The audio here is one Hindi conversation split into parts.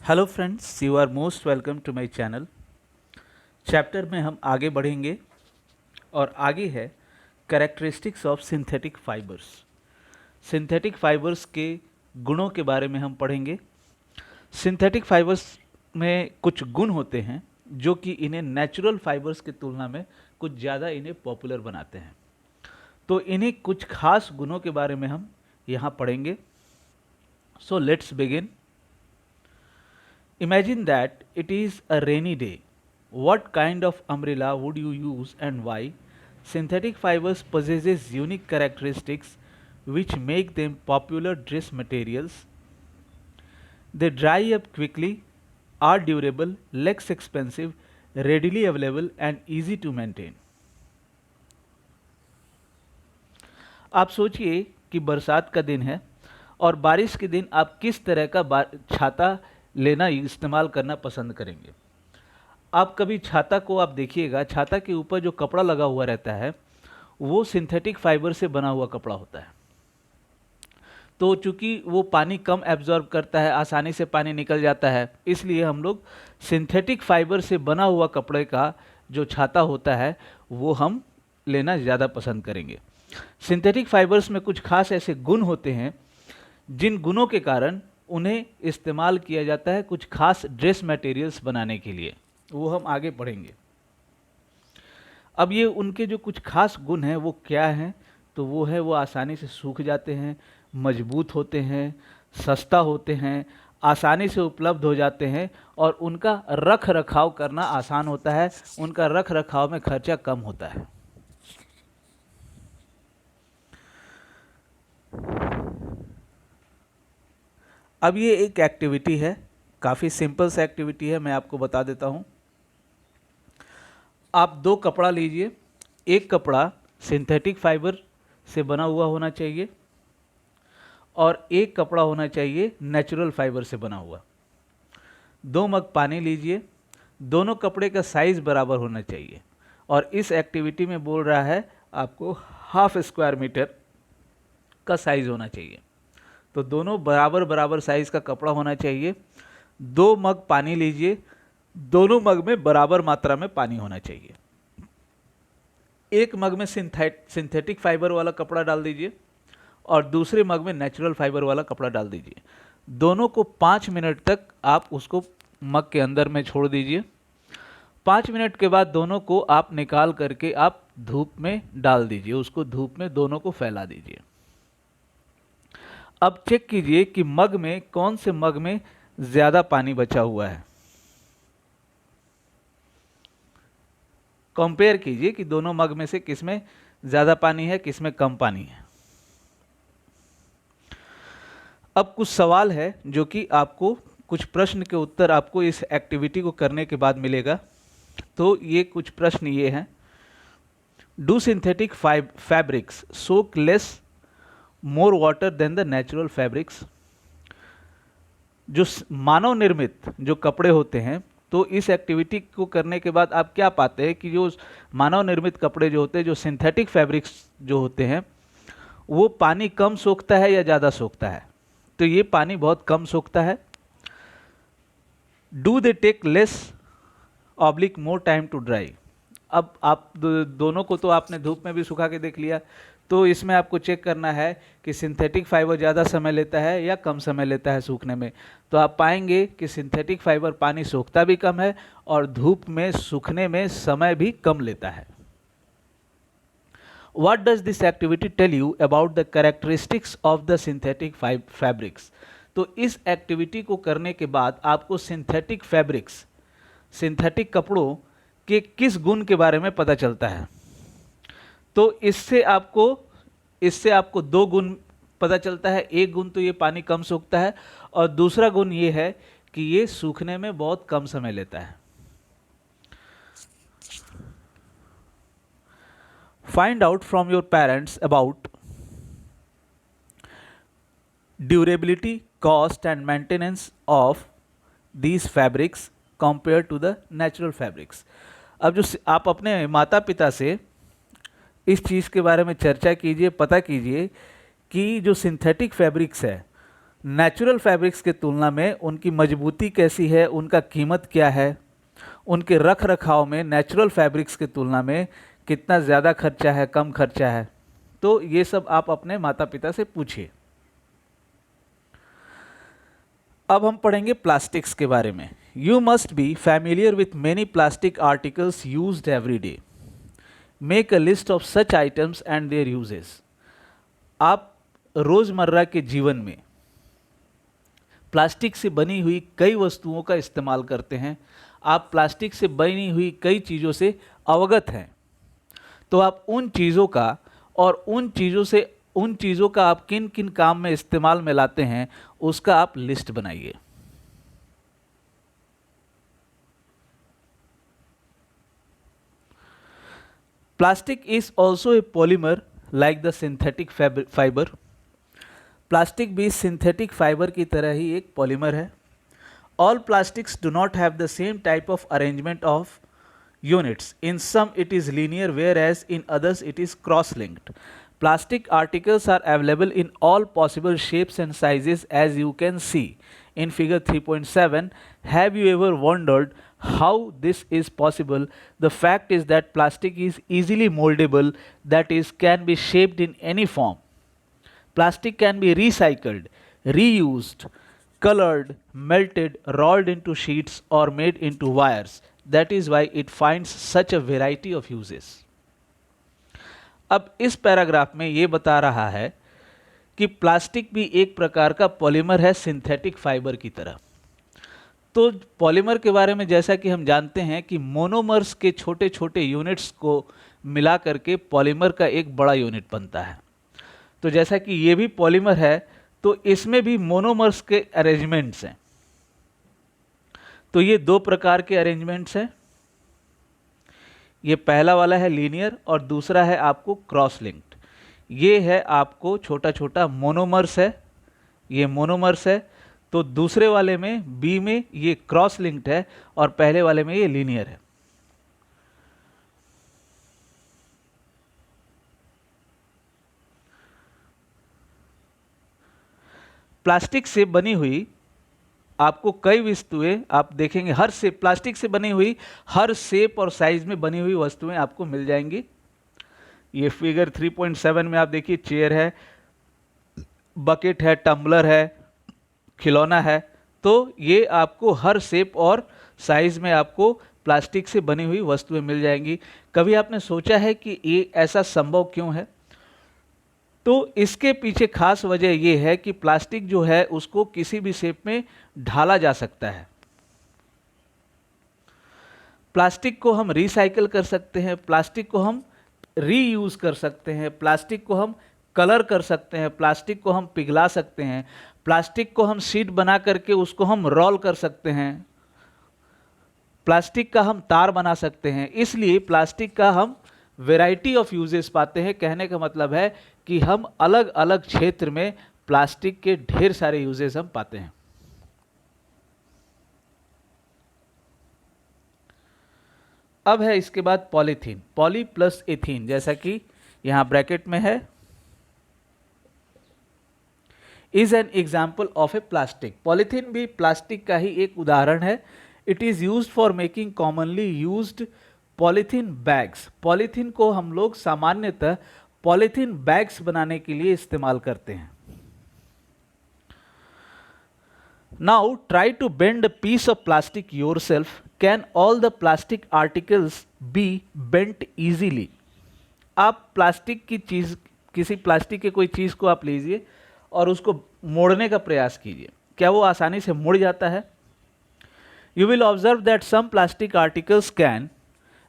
Hello friends, you are most welcome to my channel. Chapter में हम आगे बढ़ेंगे और आगे है characteristics of synthetic fibres. Synthetic fibres के गुणों के बारे में हम पढ़ेंगे। सिंथेटिक फाइबर्स में कुछ गुण होते हैं जो कि इन्हें नेचुरल फाइबर्स की तुलना में कुछ ज़्यादा इन्हें पॉपुलर बनाते हैं। तो इन्हीं कुछ खास गुणों के बारे में हम यहाँ पढ़ेंगे। So let's begin. Imagine that it is a rainy day. What kind of umbrella would you use and why? Synthetic fibers possesses unique characteristics which make them popular dress materials. They dry up quickly, are durable, less expensive, readily available and easy to maintain. आप सोचिए कि बरसात का दिन है और बारिश के दिन आप किस तरह का छाता लेना इस्तेमाल करना पसंद करेंगे। आप कभी छाता को आप देखिएगा, छाता के ऊपर जो कपड़ा लगा हुआ रहता है वो सिंथेटिक फाइबर से बना हुआ कपड़ा होता है। तो चूंकि वो पानी कम एब्जॉर्ब करता है, आसानी से पानी निकल जाता है, इसलिए हम लोग सिंथेटिक फाइबर से बना हुआ कपड़े का जो छाता होता है वो हम लेना ज़्यादा पसंद करेंगे। सिंथेटिक फाइबर्स में कुछ खास ऐसे गुण होते हैं जिन गुणों के कारण उन्हें इस्तेमाल किया जाता है कुछ खास ड्रेस मटेरियल्स बनाने के लिए, वो हम आगे पढ़ेंगे। अब ये उनके जो कुछ खास गुण हैं वो क्या हैं, तो वो है वो आसानी से सूख जाते हैं, मजबूत होते हैं, सस्ता होते हैं, आसानी से उपलब्ध हो जाते हैं और उनका रख रखाव करना आसान होता है, उनका रख रखाव में खर्चा कम होता है। अब ये एक एक्टिविटी है, काफ़ी सिंपल सा एक्टिविटी है, मैं आपको बता देता हूँ। आप दो कपड़ा लीजिए, एक कपड़ा सिंथेटिक फाइबर से बना हुआ होना चाहिए और एक कपड़ा होना चाहिए नेचुरल फाइबर से बना हुआ। 2 मग पानी लीजिए, दोनों कपड़े का साइज़ बराबर होना चाहिए और इस एक्टिविटी में बोल रहा है आपको हाफ स्क्वायर मीटर का साइज़ होना चाहिए। तो दोनों बराबर बराबर साइज़ का कपड़ा होना चाहिए। 2 मग पानी लीजिए, दोनों मग में बराबर मात्रा में पानी होना चाहिए। एक मग में सिंथेटिक फाइबर वाला कपड़ा डाल दीजिए और दूसरे मग में नेचुरल फाइबर वाला कपड़ा डाल दीजिए। दोनों को 5 मिनट तक आप उसको मग के अंदर में छोड़ दीजिए। 5 मिनट के बाद दोनों को आप निकाल करके आप धूप में डाल दीजिए, उसको धूप में दोनों को फैला दीजिए। अब चेक कीजिए कि मग में कौन से मग में ज़्यादा पानी बचा हुआ है। कंपेयर कीजिए कि दोनों मग में से किस में ज़्यादा पानी है, किस में कम पानी है। अब कुछ सवाल है जो कि आपको कुछ प्रश्न के उत्तर आपको इस एक्टिविटी को करने के बाद मिलेगा। तो ये कुछ प्रश्न ये हैं। Do synthetic fabrics soak less more water than the natural fabrics. जो मानव निर्मित जो कपड़े होते हैं, तो इस एक्टिविटी को करने के बाद आप क्या पाते हैं कि जो मानव निर्मित कपड़े जो होते हैं, जो सिंथेटिक फैब्रिक्स जो होते हैं, वो पानी कम सोखता है या ज़्यादा सोखता है। तो ये पानी बहुत कम सोखता है। Do they take less oblique more time to dry. अब आप दोनों को तो आपने धूप में भी सुखा के देख लिया, तो इसमें आपको चेक करना है कि सिंथेटिक फाइबर ज़्यादा समय लेता है या कम समय लेता है सूखने में। तो आप पाएंगे कि सिंथेटिक फाइबर पानी सोखता भी कम है और धूप में सूखने में समय भी कम लेता है। What does this activity tell you about the characteristics of the synthetic fabrics? तो इस एक्टिविटी को करने के बाद आपको सिंथेटिक फैब्रिक्स, सिंथेटिक कपड़ों के किस गुण के बारे में पता चलता है। तो इससे आपको 2 गुण पता चलता है। एक गुण तो ये पानी कम सोखता है और दूसरा गुण ये है कि ये सूखने में बहुत कम समय लेता है। Find out from your parents about durability, cost and maintenance of these fabrics compare to the natural fabrics. अब जो आप अपने माता पिता से इस चीज़ के बारे में चर्चा कीजिए, पता कीजिए कि जो सिंथेटिक फैब्रिक्स है नेचुरल फैब्रिक्स के तुलना में उनकी मजबूती कैसी है, उनका कीमत क्या है, उनके रख रखाव में नेचुरल फैब्रिक्स की तुलना में कितना ज़्यादा खर्चा है, कम खर्चा है, तो ये सब आप अपने माता पिता से पूछिए। अब हम पढ़ेंगे प्लास्टिक्स के बारे में। You must be familiar with many plastic articles used every day. Make a list of such items and there uses. आप रोज़मर्रा के जीवन में प्लास्टिक से बनी हुई कई वस्तुओं का इस्तेमाल करते हैं, आप प्लास्टिक से बनी हुई कई चीज़ों से अवगत हैं, तो आप उन चीज़ों का और उन चीज़ों का आप किन किन काम में इस्तेमाल में लाते हैं उसका आप लिस्ट बनाइए। Plastic is also a polymer like the synthetic fibre. Plastic भी सिंथेटिक फाइबर की तरह ही एक पॉलीमर है। All plastics do not have the same type of arrangement of units. In some it is linear, whereas in others it is cross-linked. Plastic articles are available in all possible shapes and sizes, as you can see in figure 3.7. Have you ever wondered how this is possible? The fact is that plastic is easily moldable, that is, can be shaped in any form. Plastic can be recycled, reused, colored, melted, rolled into sheets or made into wires. That is why it finds such a variety of uses. अब इस पैराग्राफ में ये बता रहा है कि प्लास्टिक भी एक प्रकार का पॉलीमर है सिंथेटिक फाइबर की तरह। तो पॉलीमर के बारे में जैसा कि हम जानते हैं कि मोनोमर्स के छोटे छोटे यूनिट्स को मिला करके पॉलीमर का एक बड़ा यूनिट बनता है। तो जैसा कि ये भी पॉलीमर है, तो इसमें भी मोनोमर्स के अरेंजमेंट्स हैं। तो ये दो प्रकार के अरेंजमेंट्स हैं। ये पहला वाला है लीनियर और दूसरा है आपको क्रॉस लिंक्ड। ये है आपको छोटा छोटा मोनोमर्स है, ये मोनोमर्स है। तो दूसरे वाले में बी में ये क्रॉस लिंक्ड है और पहले वाले में ये लीनियर है। प्लास्टिक से बनी हुई आपको कई वस्तुएं आप देखेंगे, हर शेप प्लास्टिक से बनी हुई हर शेप और साइज में बनी हुई वस्तुएं आपको मिल जाएंगी। ये फिगर 3.7 में आप देखिए चेयर है, बकेट है, टम्बलर है, खिलौना है। तो ये आपको हर शेप और साइज में आपको प्लास्टिक से बनी हुई वस्तुएं मिल जाएंगी। कभी आपने सोचा है कि ये ऐसा संभव क्यों है? तो इसके पीछे खास वजह यह है कि प्लास्टिक जो है उसको किसी भी शेप में ढाला जा सकता है। प्लास्टिक को हम रिसाइकल कर सकते हैं, प्लास्टिक को हम रीयूज कर सकते हैं, प्लास्टिक को हम कलर कर सकते हैं, प्लास्टिक को हम पिघला सकते हैं, प्लास्टिक को हम शीट बना करके उसको हम रोल कर सकते हैं, प्लास्टिक का हम तार बना सकते हैं। इसलिए प्लास्टिक का हम वैरायटी ऑफ यूजेस पाते हैं। कहने का मतलब है कि हम अलग अलग क्षेत्र में प्लास्टिक के ढेर सारे यूजेस हम पाते हैं। अब है इसके बाद पॉलीथीन, पॉली प्लस एथीन, जैसा कि यहां ब्रैकेट में है, is an example of a plastic. Polythene भी प्लास्टिक का ही एक उदाहरण है। It is used for making commonly used polythene bags. Polythene को हम लोग सामान्यतः पॉलीथीन बैग्स बनाने के लिए इस्तेमाल करते हैं। Now try to bend a piece of plastic yourself. Can all the plastic articles be bent easily. आप प्लास्टिक की चीज, किसी प्लास्टिक के कोई चीज को आप लीजिए और उसको मोड़ने का प्रयास कीजिए, क्या वो आसानी से मुड़ जाता है? You will observe that some plastic articles can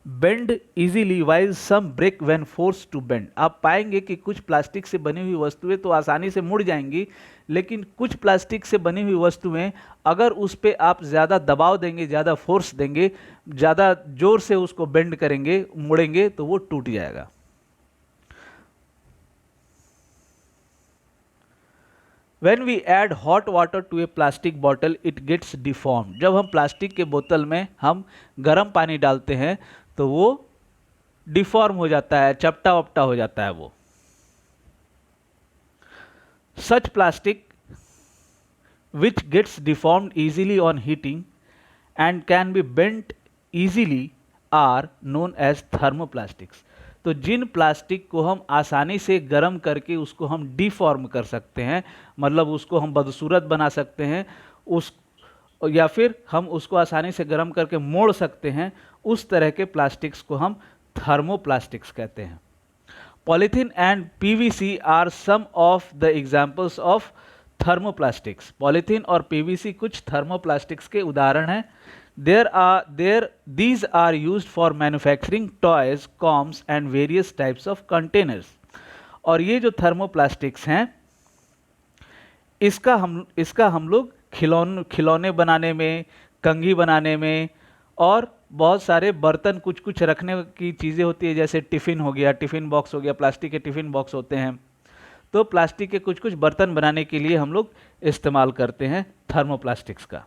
bend easily while some break when force to bend. आप पाएंगे कि कुछ प्लास्टिक से बनी हुई वस्तुएं तो आसानी से मुड़ जाएंगी, लेकिन कुछ प्लास्टिक से बनी हुई वस्तुएं अगर उस पर आप ज़्यादा दबाव देंगे, ज़्यादा फोर्स देंगे, ज़्यादा जोर से उसको बेंड करेंगे, मुड़ेंगे, तो वो टूट जाएगा। When we add hot water to a plastic bottle, it gets deformed. जब हम प्लास्टिक के बोतल में हम गर्म पानी डालते हैं तो वो डिफॉर्म हो जाता है, चपटा वपटा हो जाता है वो। Such plastic which gets deformed easily on heating and can be bent easily are known as thermoplastics। तो जिन प्लास्टिक को हम आसानी से गर्म करके उसको हम डिफॉर्म कर सकते हैं, मतलब उसको हम बदसूरत बना सकते हैं, उस या फिर हम उसको आसानी से गर्म करके मोड़ सकते हैं, उस तरह के प्लास्टिक्स को हम थर्मोप्लास्टिक्स कहते हैं। Polythene and PVC are some of the examples of thermoplastics. Polythene और पीवीसी कुछ थर्मोप्लास्टिक्स के उदाहरण हैं। These are used for manufacturing toys, combs and various types of containers। और ये जो थर्मोप्लास्टिक्स हैं, इसका हम लोग खिलौने बनाने में, कंघी बनाने में, और बहुत सारे बर्तन कुछ कुछ रखने की चीज़ें होती है, जैसे टिफ़िन हो गया, टिफ़िन बॉक्स हो गया, प्लास्टिक के टिफ़िन बॉक्स होते हैं, तो प्लास्टिक के कुछ कुछ बर्तन बनाने के लिए हम लोग इस्तेमाल करते हैं थर्मोप्लास्टिक्स का।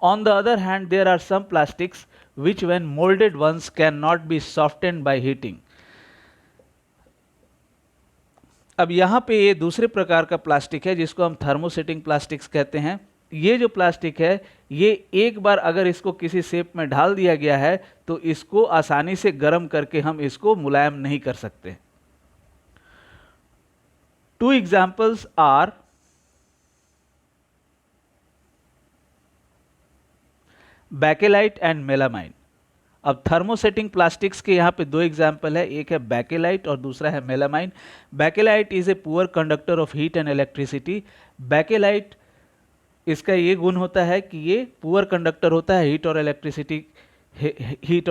On the other hand, there are some plastics which when molded ones cannot be softened by heating। अब यहाँ पे ये दूसरे प्रकार का प्लास्टिक है जिसको हम थर्मोसेटिंग प्लास्टिक्स कहते हैं। ये जो प्लास्टिक है, ये एक बार अगर इसको किसी शेप में ढाल दिया गया है तो इसको आसानी से गर्म करके हम इसको मुलायम नहीं कर सकते। Two examples are bakelite and melamine. अब थर्मोसेटिंग प्लास्टिक्स के यहाँ पे दो एग्जाम्पल है, एक है बैकेलाइट और दूसरा है melamine. Bakelite is a poor conductor of heat and electricity. Bakelite, इसका ये गुण होता है कि ये पुअर कंडक्टर होता है हीट और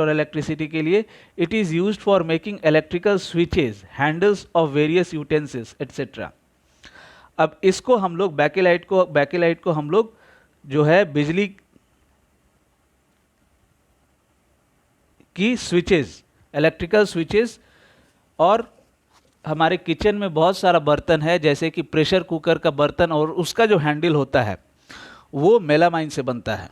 इलेक्ट्रिसिटी के लिए। It is used for making electrical switches, handles of various utensils etcetera. अब इसको हम लोग बैकेलाइट को हम लोग जो है बिजली की स्विचेस, इलेक्ट्रिकल स्विचेस, और हमारे किचन में बहुत सारा बर्तन है जैसे कि प्रेशर कुकर का बर्तन, और उसका जो हैंडल होता है वो मेलामाइन से बनता है।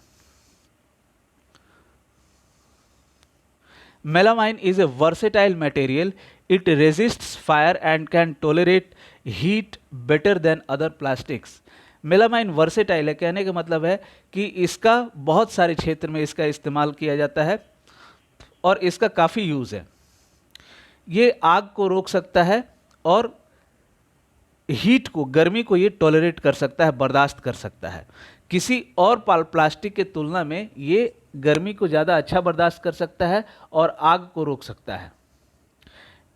Melamine is a versatile material. It resists fire and can tolerate heat better than other plastics. Melamine versatile है, कहने का मतलब है कि इसका बहुत सारे क्षेत्र में इसका इस्तेमाल किया जाता है और इसका काफ़ी यूज़ है। ये आग को रोक सकता है और हीट को, गर्मी को ये टॉलरेट कर सकता है, बर्दाश्त कर सकता है। किसी और प्लास्टिक के तुलना में ये गर्मी को ज़्यादा अच्छा बर्दाश्त कर सकता है और आग को रोक सकता है।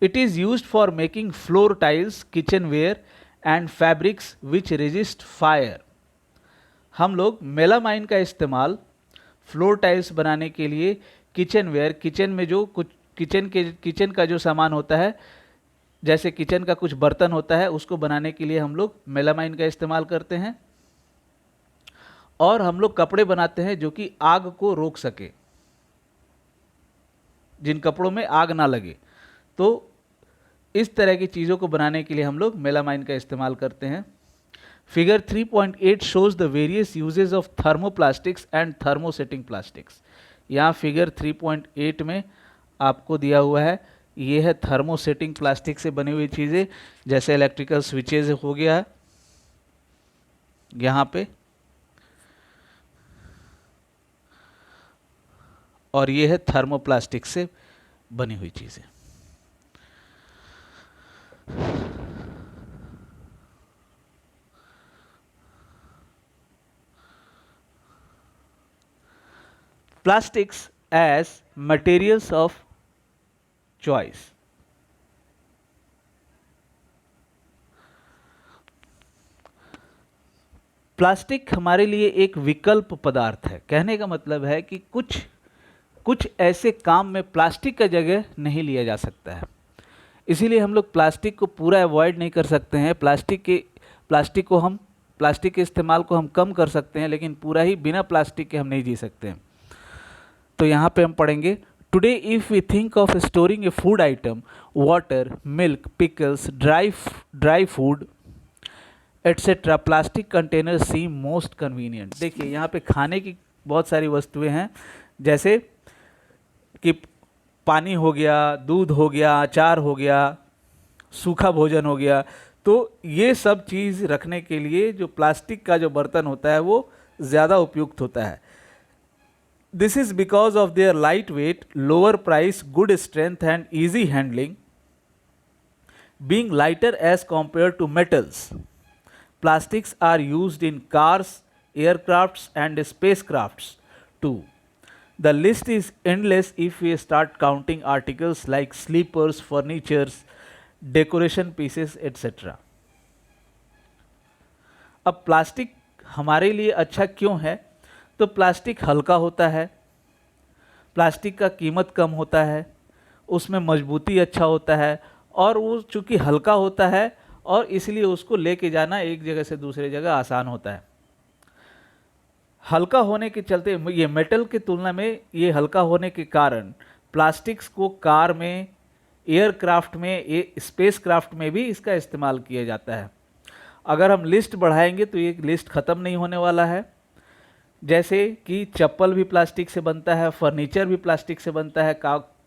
It is used for making floor tiles, kitchen ware and fabrics which resist fire. हम लोग मेलामाइन का इस्तेमाल फ्लोर टाइल्स बनाने के लिए, किचन वेयर, किचन में जो कुछ किचन का जो सामान होता है, जैसे किचन का कुछ बर्तन होता है, उसको बनाने के लिए हम लोग मेलामाइन का इस्तेमाल करते हैं। और हम लोग कपड़े बनाते हैं जो कि आग को रोक सके, जिन कपड़ों में आग ना लगे, तो इस तरह की चीज़ों को बनाने के लिए हम लोग मेलामाइन का इस्तेमाल करते हैं। Figure 3.8 shows the various uses of thermoplastics and thermosetting plastics. यहाँ फिगर 3.8 में आपको दिया हुआ है, ये है थर्मोसेटिंग प्लास्टिक से बनी हुई चीज़ें, जैसे इलेक्ट्रिकल स्विचेज हो गया है यहाँ पे, और ये है थर्मोप्लास्टिक से बनी हुई चीज़ें। Plastics as materials of choice। Plastic हमारे लिए एक विकल्प पदार्थ है। कहने का मतलब है कि कुछ ऐसे काम में प्लास्टिक का जगह नहीं लिया जा सकता है, इसीलिए हम लोग प्लास्टिक को पूरा अवॉइड नहीं कर सकते हैं। प्लास्टिक के इस्तेमाल को हम कम कर सकते हैं, लेकिन पूरा ही बिना प्लास्टिक के हम नहीं जी सकते हैं। तो यहाँ पे हम पढ़ेंगे, today if we think of storing a food item, water, milk, pickles, dry food etcetera, plastic container seem most convenient. देखिए यहाँ पे खाने की बहुत सारी वस्तुएं हैं, जैसे कि पानी हो गया, दूध हो गया, अचार हो गया, सूखा भोजन हो गया, तो ये सब चीज़ रखने के लिए जो प्लास्टिक का जो बर्तन होता है वो ज़्यादा उपयुक्त होता है। This is because of their light weight, lower price, good strength and easy handling, being lighter as compared to metals. Plastics are used in cars, aircrafts, and spacecrafts too. The list is endless if we start counting articles like sleepers, furnitures, decoration pieces, etc. अब प्लास्टिक हमारे लिए अच्छा क्यों है? तो प्लास्टिक हल्का होता है, प्लास्टिक का कीमत कम होता है, उसमें मजबूती अच्छा होता है, और वो चूँकि हल्का होता है और इसलिए उसको लेके जाना एक जगह से दूसरे जगह आसान होता है। हल्का होने के चलते ये मेटल की तुलना में ये हल्का होने के कारण प्लास्टिक्स को कार में, एयरक्राफ्ट में, स्पेसक्राफ्ट में भी इसका इस्तेमाल किया जाता है। अगर हम लिस्ट बढ़ाएंगे तो ये लिस्ट ख़त्म नहीं होने वाला है। जैसे कि चप्पल भी प्लास्टिक से बनता है, फर्नीचर भी प्लास्टिक से बनता है,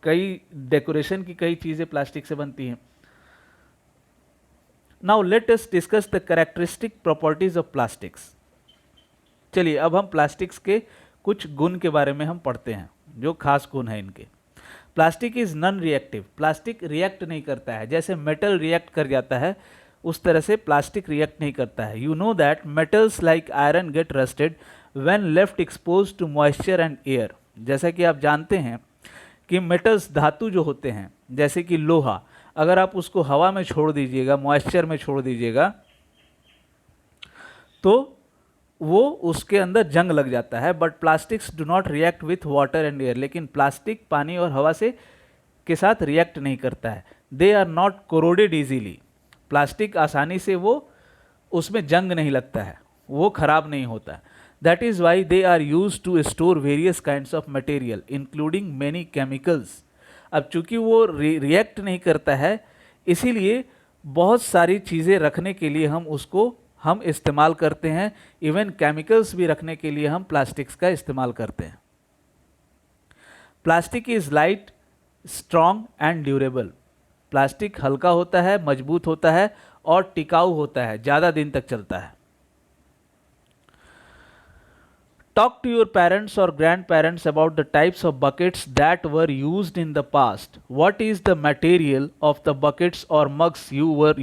कई डेकोरेशन की कई चीज़ें प्लास्टिक से बनती हैं। Now let us discuss the characteristic properties of plastics. चलिए अब हम प्लास्टिक्स के कुछ गुण के बारे में हम पढ़ते हैं, जो खास गुण है इनके। Plastic is non reactive, plastic react नहीं करता है। जैसे मेटल रिएक्ट कर जाता है उस तरह से प्लास्टिक रिएक्ट नहीं करता है। You know that metals like iron get rusted when left expose to moisture and air. जैसा कि आप जानते हैं कि मेटल्स, धातु जो होते हैं, जैसे कि लोहा, अगर आप उसको हवा में छोड़ दीजिएगा, मॉइस्चर में छोड़ दीजिएगा, तो वो उसके अंदर जंग लग जाता है। But plastics do not react with water and air. लेकिन प्लास्टिक पानी और हवा से के साथ रिएक्ट नहीं करता है। They are not corroded easily. Plastic आसानी से वो उसमें जंग नहीं लगता है, वो खराब नहीं होता। That is why they are use to store various kinds of material including many chemicals. अब चूंकि वो रिएक्ट नहीं करता है, इसीलिए बहुत सारी चीज़ें रखने के लिए हम इस्तेमाल करते हैं। इवन केमिकल्स भी रखने के लिए हम प्लास्टिक्स का इस्तेमाल करते हैं। Plastic is light, strong and durable. Plastic हल्का होता है, मजबूत होता है और टिकाऊ होता है, ज़्यादा दिन तक चलता है। Talk to your parents or grandparents about the types of buckets that were used in the past. What is the material of the buckets or mugs you are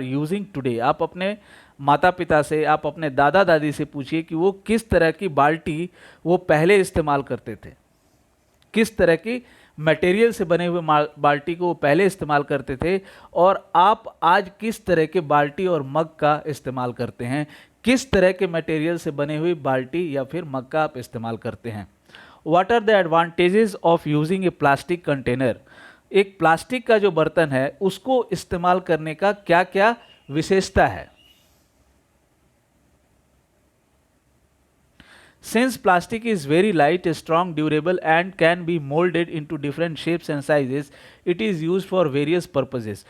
using today? आप अपने माता पिता से, आप अपने दादा दादी से पूछिए कि वो किस तरह की बाल्टी वो पहले इस्तेमाल करते थे, किस तरह की मटेरियल से बने हुए बाल्टी को वो पहले इस्तेमाल करते थे, और आप आज किस तरह के बाल्टी और मग का इस्तेमाल करते हैं, किस तरह के मटेरियल से बने हुई बाल्टी या फिर मग का आप इस्तेमाल करते हैं। What are the advantages of using a plastic container? एक प्लास्टिक का जो बर्तन है उसको इस्तेमाल करने का क्या क्या विशेषता है? Since plastic is very light, strong, durable and can be molded into different shapes and sizes, it is used for various purposes.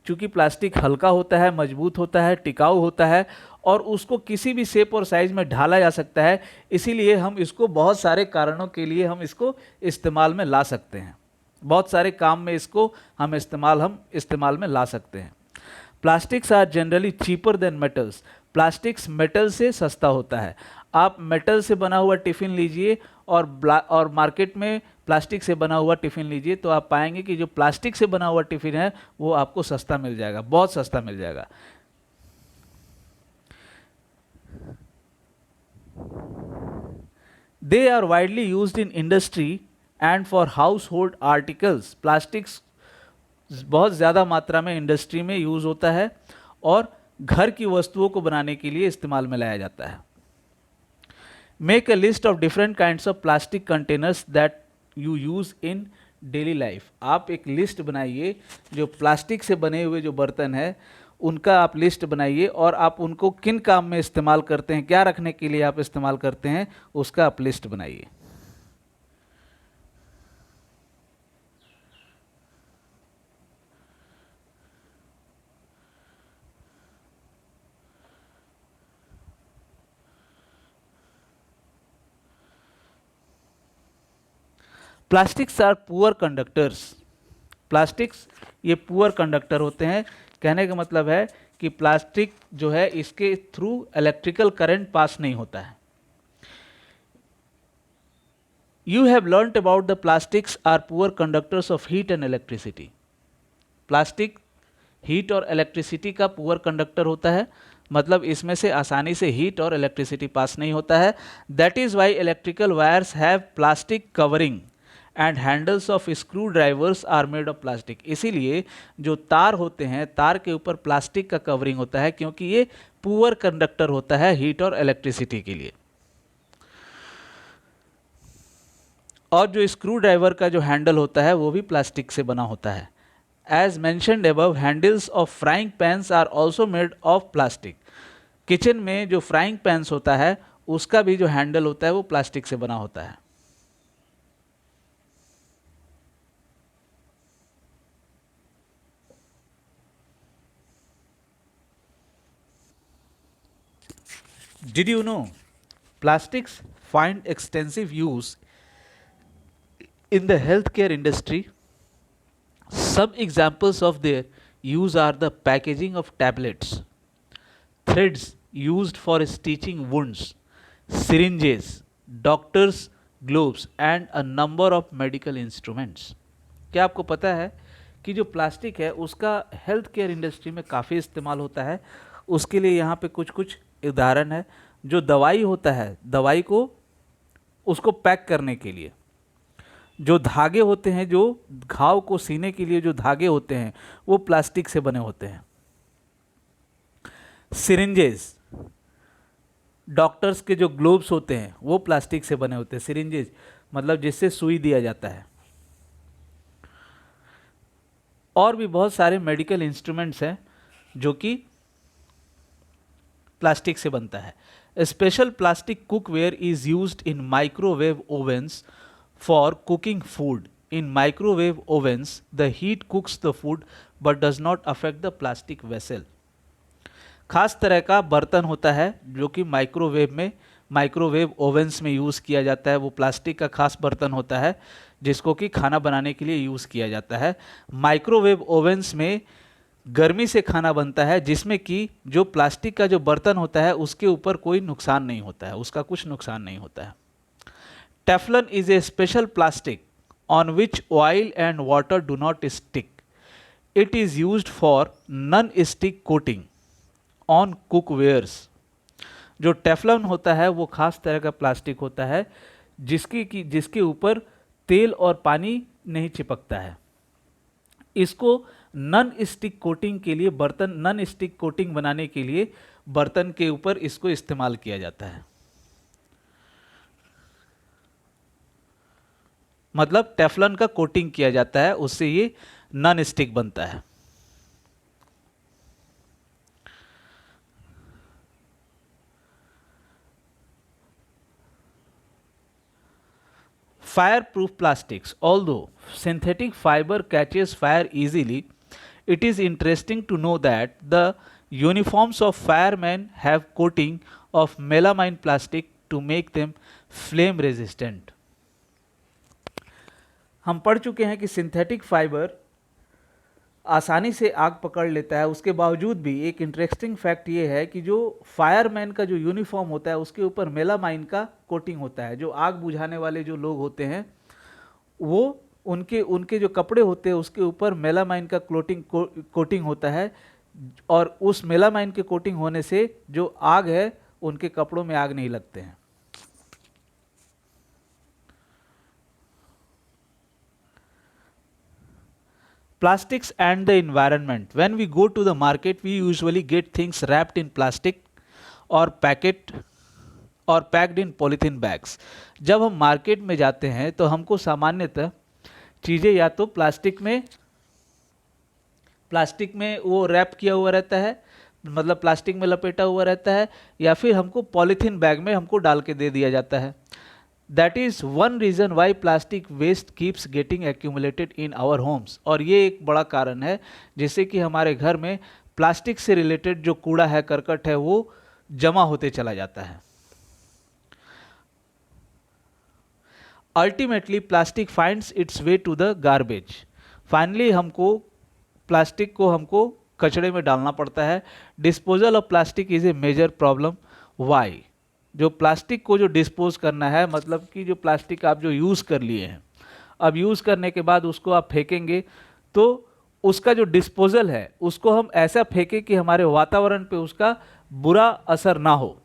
चूंकि प्लास्टिक हल्का होता है, मजबूत होता है, टिकाऊ होता है और उसको किसी भी शेप और साइज में ढाला जा सकता है, इसीलिए हम इसको बहुत सारे कारणों के लिए हम इसको इस्तेमाल में ला सकते हैं। बहुत सारे काम में इसको हम इस्तेमाल में ला सकते हैं। Plastics are generally cheaper than metals. Plastics metal से सस्ता होता है। आप मेटल से बना हुआ टिफ़िन लीजिए और मार्केट में प्लास्टिक से बना हुआ टिफ़िन लीजिए, तो आप पाएंगे कि जो प्लास्टिक से बना हुआ टिफ़िन है वो आपको सस्ता मिल जाएगा, बहुत सस्ता मिल जाएगा। They are widely used in industry and for household articles. Plastics बहुत ज़्यादा मात्रा में इंडस्ट्री में यूज़ होता है और घर की वस्तुओं को बनाने के लिए इस्तेमाल में लाया जाता है। Make a list of different kinds of plastic containers that you use in daily life. आप एक लिस्ट बनाइए, जो प्लास्टिक से बने हुए जो बर्तन है उनका आप लिस्ट बनाइए और आप उनको किन काम में इस्तेमाल करते हैं, क्या रखने के लिए आप इस्तेमाल करते हैं, उसका आप लिस्ट बनाइए। Plastics are poor conductors. Plastics ये पुअर कंडक्टर होते हैं। कहने का मतलब है कि प्लास्टिक जो है इसके थ्रू इलेक्ट्रिकल करंट पास नहीं होता है। You have learnt about the plastics are poor conductors of heat and electricity. Plastic heat और इलेक्ट्रिसिटी का पुअर कंडक्टर होता है, मतलब इसमें से आसानी से हीट और इलेक्ट्रिसिटी पास नहीं होता है। That is why electrical wires have plastic covering and handles of screwdrivers are made of plastic. इसीलिए जो तार होते हैं, तार के ऊपर प्लास्टिक का कवरिंग होता है, क्योंकि ये पुअर कंडक्टर होता है हीट और इलेक्ट्रिसिटी के लिए। और जो स्क्रू ड्राइवर का जो हैंडल होता है वो भी प्लास्टिक से बना होता है। As mentioned above, handles of frying pans are also made of plastic. Kitchen में जो फ्राइंग पैन्स होता है उसका भी जो हैंडल होता है वो प्लास्टिक से बना होता है। Did you know plastics find extensive use in the healthcare industry? Some examples of their use are the packaging of tablets, threads used for stitching wounds, syringes, doctors' gloves and a number of medical instruments. क्या आपको पता है कि जो प्लास्टिक है उसका हेल्थ केयर इंडस्ट्री में काफ़ी इस्तेमाल होता है? उसके लिए यहाँ पे कुछ कुछ उदाहरण है। जो दवाई होता है, दवाई को उसको पैक करने के लिए जो धागे होते हैं, जो घाव को सीने के लिए जो धागे होते हैं वो प्लास्टिक से बने होते हैं। सिरिंजेस, डॉक्टर्स के जो ग्लोव्स होते हैं वो प्लास्टिक से बने होते हैं। सिरिंजेस मतलब जिससे सुई दिया जाता है। और भी बहुत सारे मेडिकल इंस्ट्रूमेंट्स हैं जो कि प्लास्टिक से बनता है। Special plastic cookware is used in microwave Owens for cooking food. In microwave ovens, the heat cooks the food but does not affect the plastic vessel. खास तरह का बर्तन होता है जो कि माइक्रोवेव ओवेंस में यूज़ किया जाता है। वो प्लास्टिक का खास बर्तन होता है जिसको कि खाना बनाने के लिए यूज़ किया जाता है। माइक्रोवेव ओवेंस में गर्मी से खाना बनता है, जिसमें कि जो प्लास्टिक का जो बर्तन होता है उसके ऊपर कोई नुकसान नहीं होता है, उसका कुछ नुकसान नहीं होता है। Teflon is a special plastic on which oil and water do not stick. It is used for non-stick coating on cookwares. जो टेफ्लॉन होता है वो खास तरह का प्लास्टिक होता है जिसके ऊपर तेल और पानी नहीं चिपकता है। इसको नॉन स्टिक कोटिंग के लिए, बर्तन नॉन स्टिक कोटिंग बनाने के लिए बर्तन के ऊपर इसको इस्तेमाल किया जाता है। मतलब टेफ्लॉन का कोटिंग किया जाता है, उससे ये नॉन स्टिक बनता है। Fire proof plastics, although synthetic fibre catches fire easily, it is interesting to know that the uniforms of firemen have coating of melamine plastic to make them flame resistant. हम पढ़ चुके हैं कि सिंथेटिक फाइबर आसानी से आग पकड़ लेता है। उसके बावजूद भी एक इंटरेस्टिंग फैक्ट ये है कि जो फायरमैन का जो यूनिफॉर्म होता है उसके ऊपर मेलामाइन का कोटिंग होता है। जो आग बुझाने वाले जो लोग होते हैं वो उनके जो कपड़े होते हैं उसके ऊपर मेलामाइन का कोटिंग होता है, और उस मेलामाइन के कोटिंग होने से जो आग है उनके कपड़ों में आग नहीं लगते हैं। Plastics and the environment. When we go to the market, we usually get things wrapped in plastic or packed in polythene bags. जब हम मार्केट में जाते हैं तो हमको सामान्यतः चीज़ें या तो प्लास्टिक में वो रैप किया हुआ रहता है, मतलब प्लास्टिक में लपेटा हुआ रहता है, या फिर हमको पॉलीथीन बैग में हमको डाल के दे दिया जाता है। That is one reason why plastic waste keeps getting accumulated in our homes. और ये एक बड़ा कारण है जिससे कि हमारे घर में प्लास्टिक से रिलेटेड जो कूड़ा है, करकट है, वो जमा होते चला जाता है। Ultimately plastic finds its way to the garbage. Finally हमको प्लास्टिक को हमको कचड़े में डालना पड़ता है। Disposal of plastic is a major problem. Why? जो प्लास्टिक को जो डिस्पोज करना है, मतलब कि जो प्लास्टिक आप जो यूज़ कर लिए हैं, अब यूज़ करने के बाद उसको आप फेंकेंगे, तो उसका जो डिस्पोजल है उसको हम ऐसा फेंकें कि हमारे वातावरण पे उसका बुरा असर ना हो।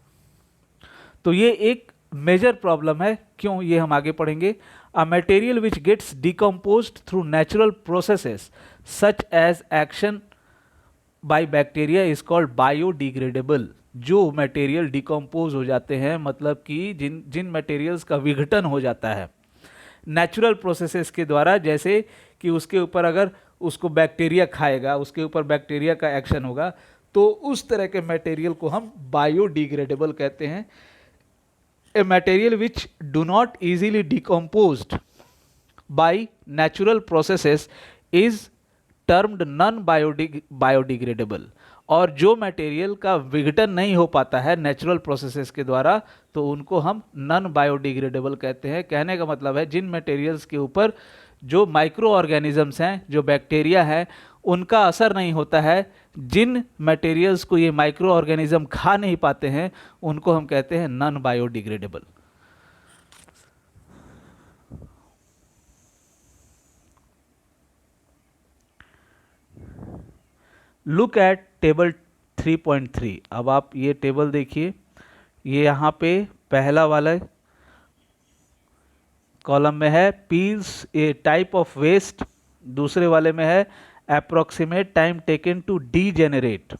तो ये एक मेजर प्रॉब्लम है। क्यों? ये हम आगे पढ़ेंगे। A material which gets decomposed through natural processes such as action by bacteria is called biodegradable. जो मटेरियल डिकम्पोज हो जाते हैं, मतलब कि जिन मटेरियल्स का विघटन हो जाता है नेचुरल प्रोसेसेस के द्वारा, जैसे कि उसके ऊपर अगर उसको बैक्टीरिया खाएगा, उसके ऊपर बैक्टीरिया का एक्शन होगा, तो उस तरह के मटेरियल को हम बायोडिग्रेडेबल कहते हैं। A material which do not easily decomposed by natural processes is termed non biodegradable. और जो मटेरियल का विघटन नहीं हो पाता है नेचुरल प्रोसेसेस के द्वारा, तो उनको हम नॉन बायोडिग्रेडेबल कहते हैं। कहने का मतलब है जिन मटेरियल्स के ऊपर जो माइक्रो ऑर्गेनिजम्स हैं, जो बैक्टीरिया है, उनका असर नहीं होता है, जिन मटेरियल्स को ये माइक्रो ऑर्गेनिज्म खा नहीं पाते हैं, उनको हम कहते हैं non biodegradable. Look at table 3.3। अब आप ये टेबल देखिए, ये यहाँ पे पहला वाला कॉलम में है peels a type of waste, दूसरे वाले में है approximate time taken to degenerate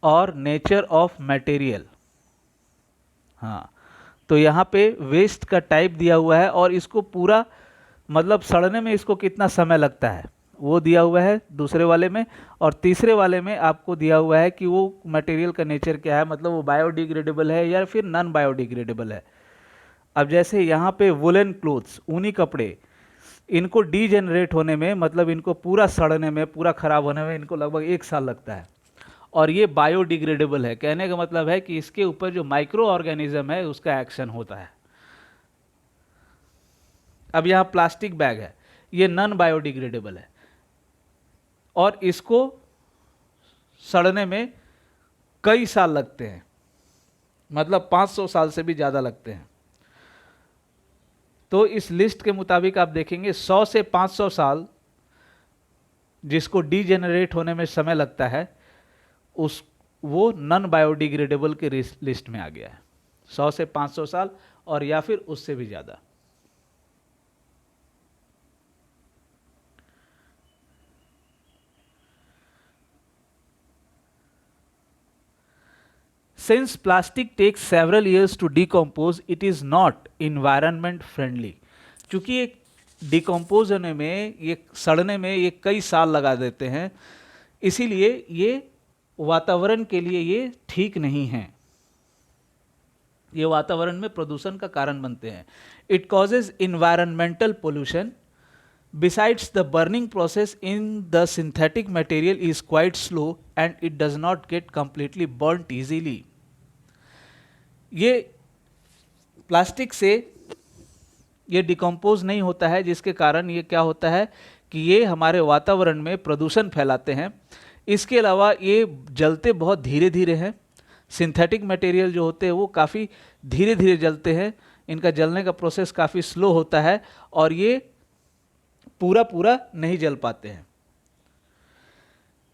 और नेचर ऑफ मटेरियल। हाँ, तो यहाँ पे वेस्ट का टाइप दिया हुआ है और इसको पूरा मतलब सड़ने में इसको कितना समय लगता है वो दिया हुआ है दूसरे वाले में, और तीसरे वाले में आपको दिया हुआ है कि वो मटेरियल का नेचर क्या है, मतलब वो बायोडिग्रेडेबल है या फिर नॉन बायोडिग्रेडेबल है। अब जैसे यहाँ पे वुलन क्लोथ्स, ऊनी कपड़े, इनको डीजेनरेट होने में, मतलब इनको पूरा सड़ने में, पूरा खराब होने में इनको लगभग 1 साल लगता है, और ये बायोडिग्रेडेबल है। कहने का मतलब है कि इसके ऊपर जो माइक्रो ऑर्गेनिज्म है उसका एक्शन होता है। अब यहाँ प्लास्टिक बैग है, ये नॉन बायोडिग्रेडेबल है और इसको सड़ने में कई साल लगते हैं, मतलब 500 साल से भी ज़्यादा लगते हैं। तो इस लिस्ट के मुताबिक आप देखेंगे 100 से 500 साल जिसको डीजेनरेट होने में समय लगता है, वो नॉन बायोडिग्रेडेबल के लिस्ट में आ गया है। 100 से 500 साल और या फिर उससे भी ज़्यादा। Since plastic takes several years to decompose, it is not environment friendly। चूंकि ये डिकम्पोज होने में, ये सड़ने में ये कई साल लगा देते हैं, इसीलिए ये वातावरण के लिए ये ठीक नहीं है, ये वातावरण में प्रदूषण का कारण बनते हैं। It causes environmental pollution. Besides, the burning process in the synthetic material is quite slow and it does not get completely burnt easily। ये प्लास्टिक से ये डिकम्पोज नहीं होता है, जिसके कारण ये क्या होता है कि ये हमारे वातावरण में प्रदूषण फैलाते हैं। इसके अलावा ये जलते बहुत धीरे धीरे हैं। सिंथेटिक मटेरियल जो होते हैं वो काफ़ी धीरे धीरे जलते हैं, इनका जलने का प्रोसेस काफ़ी स्लो होता है और ये पूरा नहीं जल पाते हैं।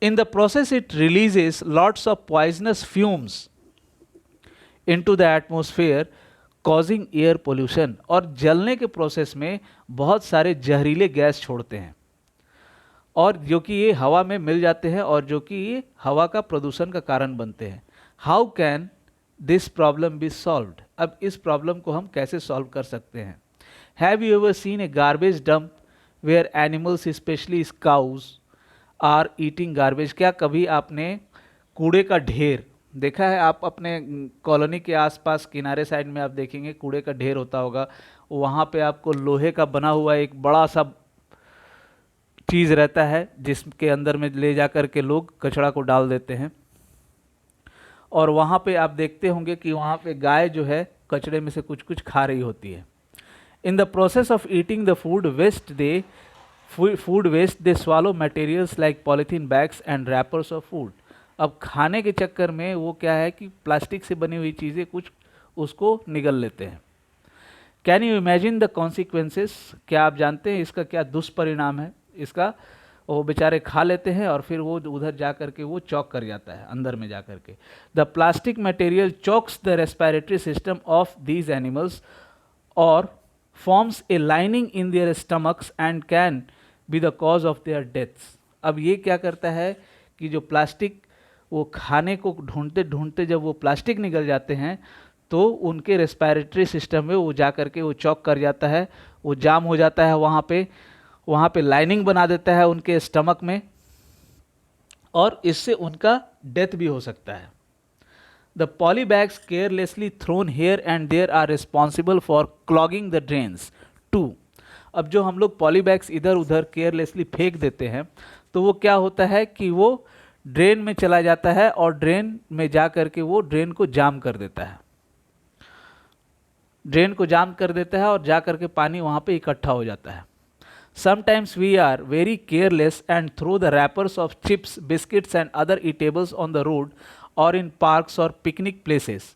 In the process it releases lots of poisonous fumes into the atmosphere causing air pollution. और जलने के प्रोसेस में बहुत सारे जहरीले गैस छोड़ते हैं और जो कि ये हवा में मिल जाते हैं और जो कि ये हवा का प्रदूषण का कारण बनते हैं। How can this problem B solved? अब इस प्रॉब्लम को हम कैसे सॉल्व कर सकते हैं? Have you ever seen A garbage dump where animals especially cows are eating garbage? क्या कभी आपने कूड़े का ढेर देखा है? आप अपने कॉलोनी के आसपास किनारे साइड में आप देखेंगे कूड़े का ढेर होता होगा, वहाँ पे आपको लोहे का बना हुआ एक बड़ा सा चीज़ रहता है जिसके अंदर में ले जा कर के लोग कचरा को डाल देते हैं, और वहाँ पे आप देखते होंगे कि वहाँ पे गाय जो है कचरे में से कुछ कुछ खा रही होती है। In the process of eating the food waste they food waste, they swallow materials like polythene bags and wrappers of food. अब खाने के चक्कर में वो क्या है कि प्लास्टिक से बनी हुई चीज़ें कुछ उसको निगल लेते हैं। Can you imagine the consequences, क्या आप जानते हैं इसका क्या दुष्परिणाम है इसका? वो बेचारे खा लेते हैं और फिर वो उधर जा कर के वो चौक कर जाता है अंदर में जा कर के। The plastic material chokes the respiratory system of these animals और forms a lining in their stomachs and can be the cause of their deaths. अब ये क्या करता है कि जो प्लास्टिक वो खाने को ढूंढते ढूंढते जब वो प्लास्टिक निकल जाते हैं तो उनके रेस्पिरेटरी सिस्टम में वो जा करके वो चौक कर जाता है, वो जाम हो जाता है वहाँ पे लाइनिंग बना देता है उनके स्टमक में और इससे उनका डेथ भी हो सकता है। The polybags carelessly thrown here and there are responsible for clogging the drains too. अब जो हम लोग पॉलीबैग्स इधर उधर केयरलेसली फेंक देते हैं तो वो क्या होता है कि वो ड्रेन में चला जाता है और ड्रेन में जा करके वो ड्रेन को जाम कर देता है, ड्रेन को जाम कर देता है और जा करके पानी वहाँ पे इकट्ठा हो जाता है। Sometimes we are very careless and throw the wrappers of chips, biscuits and other eatables on the road or in parks or picnic places.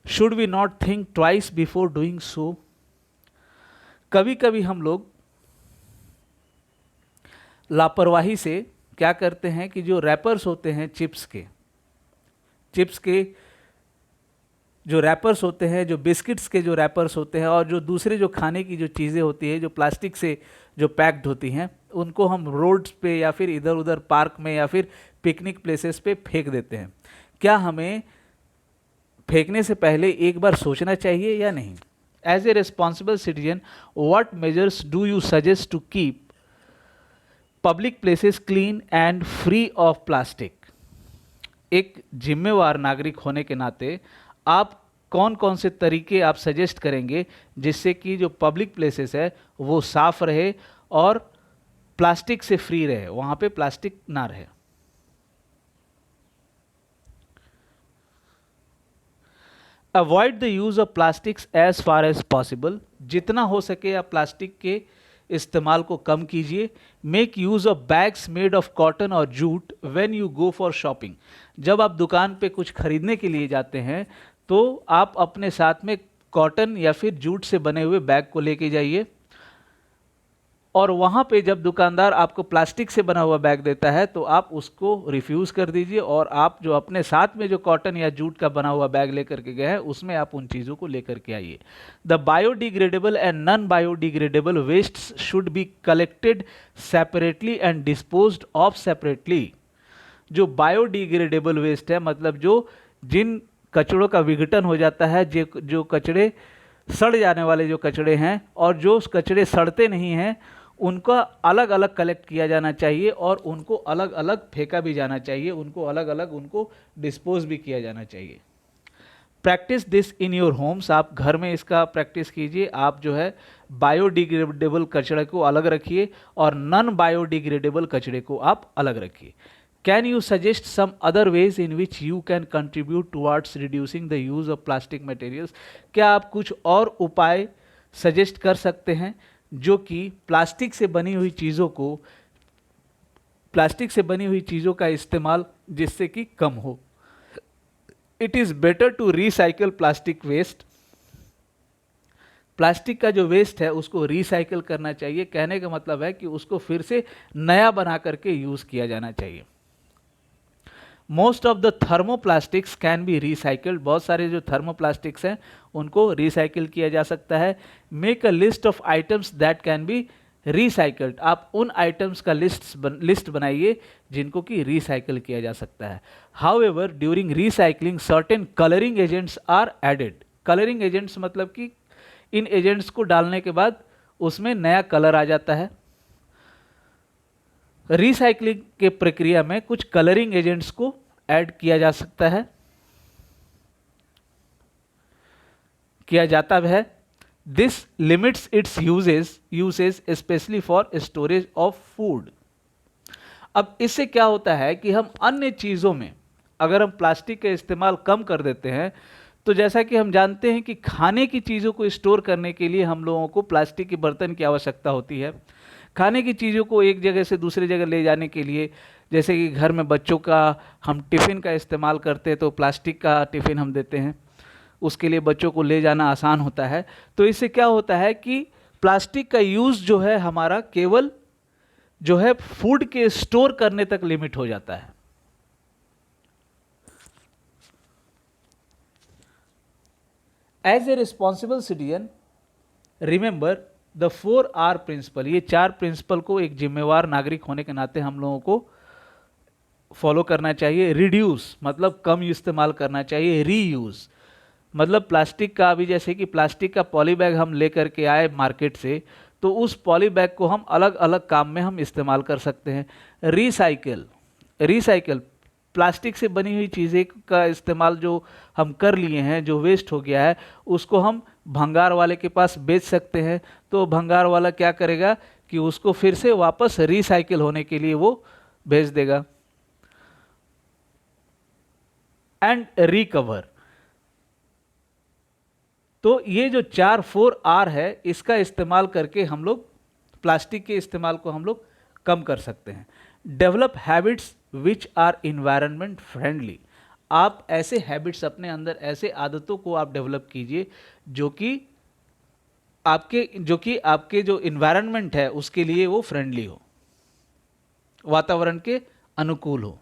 Should we not think twice before doing so? कभी कभी हम लोग लापरवाही से क्या करते हैं कि जो रैपर्स होते हैं चिप्स के जो रैपर्स होते हैं, जो बिस्किट्स के जो रैपर्स होते हैं और जो दूसरे जो खाने की जो चीज़ें होती है जो प्लास्टिक से जो पैक्ड होती हैं उनको हम रोड्स पे या फिर इधर उधर पार्क में या फिर पिकनिक प्लेसेस पे फेंक देते हैं। क्या हमें फेंकने से पहले एक बार सोचना चाहिए या नहीं? As a responsible citizen what measures do you suggest to keep public places clean and free of plastic? एक जिम्मेवार नागरिक होने के नाते आप कौन कौन से तरीके आप सजेस्ट करेंगे जिससे कि जो पब्लिक प्लेसेस है वो साफ रहे और प्लास्टिक से फ्री रहे, वहाँ पे प्लास्टिक ना रहे? Avoid the use of plastics as far as possible, जितना हो सके आप प्लास्टिक के इस्तेमाल को कम कीजिए। Make use of bags made of cotton और jute when you go for shopping, जब आप दुकान पे कुछ खरीदने के लिए जाते हैं तो आप अपने साथ में कॉटन या फिर जूट से बने हुए बैग को लेके जाइए और वहाँ पे जब दुकानदार आपको प्लास्टिक से बना हुआ बैग देता है तो आप उसको रिफ्यूज़ कर दीजिए और आप जो अपने साथ में जो कॉटन या जूट का बना हुआ बैग लेकर के गए हैं उसमें आप उन चीज़ों को लेकर के आइए। The biodegradable and non biodegradable wastes should be collected separately and disposed of separately. जो बायोडिग्रेडेबल वेस्ट है मतलब जो जिन कचड़ों का विघटन हो जाता है, जो कचड़े सड़ जाने वाले जो कचड़े हैं और जो कचड़े सड़ते नहीं हैं उनका अलग अलग कलेक्ट किया जाना चाहिए और उनको अलग अलग फेंका भी जाना चाहिए, उनको अलग अलग उनको डिस्पोज भी किया जाना चाहिए। Practice this in your homes, आप घर में इसका प्रैक्टिस कीजिए। आप जो है बायोडिग्रेडेबल कचड़े को अलग रखिए और नॉन बायोडिग्रेडेबल कचड़े को आप अलग रखिए। Can you suggest some other ways in which you can contribute towards reducing the use of plastic materials? क्या आप कुछ और उपाय सजेस्ट कर सकते हैं जो कि प्लास्टिक से बनी हुई चीज़ों का इस्तेमाल जिससे कि कम हो? It is better to recycle plastic waste. Plastic का जो वेस्ट है उसको रिसाइकल करना चाहिए। कहने का मतलब है कि उसको फिर से नया बना करके यूज़ किया जाना चाहिए। Most of the thermoplastics can be recycled, बहुत सारे जो थर्मोप्लास्टिक्स हैं उनको रिसाइकिल किया जा सकता है। Make a list of items that can be recycled, आप उन आइटम्स का लिस्ट बनाइए जिनको कि रिसाइकल किया जा सकता है। However during recycling certain colouring agents are added. Colouring agents मतलब कि इन एजेंट्स को डालने के बाद उसमें नया कलर आ जाता है। रिसाइकलिंग के प्रक्रिया में कुछ कलरिंग एजेंट्स को ऐड किया जा सकता है, किया जाता है। This limits it's usage specially for storage of food. अब इससे क्या होता है कि हम अन्य चीज़ों में अगर हम प्लास्टिक का इस्तेमाल कम कर देते हैं तो जैसा कि हम जानते हैं कि खाने की चीज़ों को स्टोर करने के लिए हम लोगों को प्लास्टिक के बर्तन की आवश्यकता होती है। खाने की चीज़ों को एक जगह से दूसरी जगह ले जाने के लिए, जैसे कि घर में बच्चों का हम टिफ़िन का इस्तेमाल करते हैं तो प्लास्टिक का टिफ़िन हम देते हैं, उसके लिए बच्चों को ले जाना आसान होता है। तो इससे क्या होता है कि प्लास्टिक का यूज़ जो है हमारा केवल जो है फूड के स्टोर करने तक लिमिट हो जाता है। As a responsible citizen remember the 4R principle. ये 4 प्रिंसिपल को एक जिम्मेवार नागरिक होने के नाते हम लोगों को फॉलो करना चाहिए। रिड्यूस मतलब कम इस्तेमाल करना चाहिए। रीयूज मतलब प्लास्टिक का, अभी जैसे कि प्लास्टिक का पॉली बैग हम लेकर के आए मार्केट से, तो उस पॉली बैग को हम अलग अलग काम में हम इस्तेमाल कर सकते हैं। रिसाइकिल, रिसाइकिल प्लास्टिक से बनी हुई चीज़ें का इस्तेमाल जो हम कर लिए हैं, जो वेस्ट हो गया है, उसको हम भंगार वाले के पास बेच सकते हैं। तो भंगार वाला क्या करेगा कि उसको फिर से वापस रिसाइकिल होने के लिए वो भेज देगा। एंड रिकवर, तो ये जो 4 है, इसका इस्तेमाल करके हम लोग प्लास्टिक के इस्तेमाल को हम लोग कम कर सकते हैं। Develop habits which are environment friendly. आप ऐसे हैबिट्स अपने अंदर, ऐसे आदतों को आप डेवलप कीजिए जो कि आपके जो इन्वायरमेंट है उसके लिए वो फ्रेंडली हो, वातावरण के अनुकूल हो।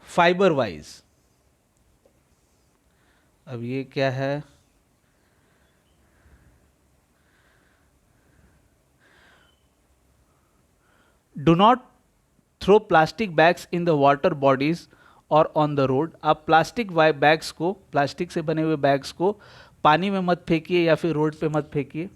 फाइबर वाइज, अब ये क्या है, do not throw plastic bags in the water bodies और ऑन द रोड। आप प्लास्टिक बैग्स को, प्लास्टिक से बने हुए बैग्स को पानी में मत फेंकिए या फिर रोड पे मत फेंकिए।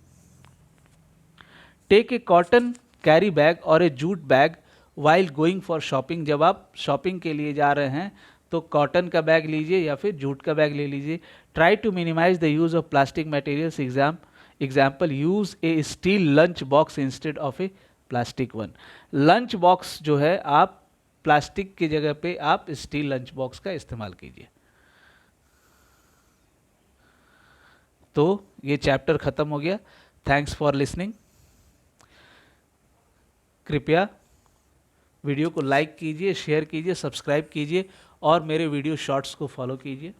Take a cotton carry bag और a jute bag while going for shopping. जब आप शॉपिंग के लिए जा रहे हैं तो कॉटन का बैग लीजिए या फिर जूट का बैग ले लीजिए। Try to minimise the use of plastic materials. Example, use a steel lunch box instead of a plastic one. Lunch box जो है, आप प्लास्टिक की जगह पे आप स्टील लंच बॉक्स का इस्तेमाल कीजिए। तो ये चैप्टर खत्म हो गया। Thanks for listening. कृपया वीडियो को लाइक कीजिए, शेयर कीजिए, सब्सक्राइब कीजिए और मेरे वीडियो शॉर्ट्स को फॉलो कीजिए।